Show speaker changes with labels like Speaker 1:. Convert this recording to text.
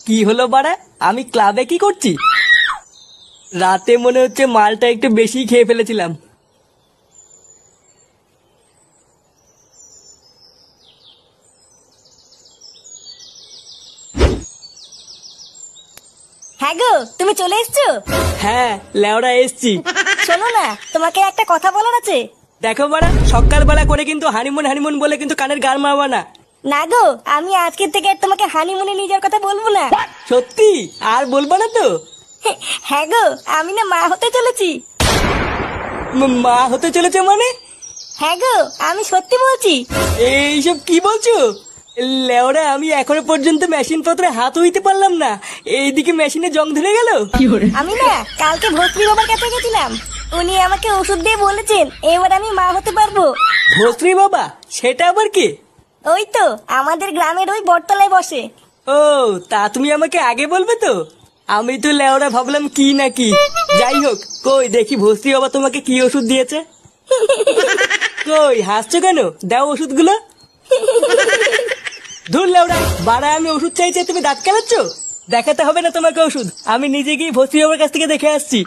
Speaker 1: কি হলো বাড়া? আমি ক্লাবে কি করছি? রাতে মনে হচ্ছে মালটা একটু বেশি খেয়ে ফেলেছিলাম।
Speaker 2: হ্যাঁ গো, তুমি চলে এসছো?
Speaker 1: হ্যাঁ লেওড়া এসছি।
Speaker 2: শোনো না, তোমাকে একটা কথা বলার আছে।
Speaker 1: দেখো বাড়া, সকালবেলা করে কিন্তু হানিমুন হানিমুন বলে কিন্তু কানের গান মারবা না।
Speaker 2: না গো, আমি আজকের থেকে আর তোমাকে হানিমুনে নিয়ে যাওয়ার কথা বলবো না।
Speaker 1: সত্যি আর বলবা না তো?
Speaker 2: হ্যাঁ গো, আমি না মা হতে চলেছি।
Speaker 1: মা হতে চলেছে মানে?
Speaker 2: হ্যাঁ গো, আমি সত্যি বলছি।
Speaker 1: এইসব কি বলছো? লেওড়া, আমি এখনো পর্যন্ত মেশিন পত্রে হাত হইতে পারলাম না, এইদিকে মেশিনে জং ধরে গেল।
Speaker 2: আমি না কালকে ভস্রী বাবার কাছে গেছিলাম, উনি আমাকে ওষুধ দিয়ে বলেছেন এবার আমি মা হতে পারবো।
Speaker 1: ভস্রী বাবা? সেটা আবার কি?
Speaker 2: ওই তো আমাদের গ্রামের ওই বটতলায় বসে।
Speaker 1: ও, তা তুমি আমাকে আগে বলবে তো। আমি তো লেওড়া ভাবলাম কি না কি। যাই হোক, কই দেখি ভস্রী বাবা তোমাকে কি ওষুধ দিয়েছে। কই হাসছো কেন? দাও ওষুধগুলো। ধুর লেওড়া, বাড়া আমি ওষুধ চাইছি তুমি দাঁত কেলাচ্ছ। দেখাতে হবে না তোমাকে ওষুধ, আমি নিজে গিয়ে ভস্রী বাবার কাছ থেকে দেখে আসছি।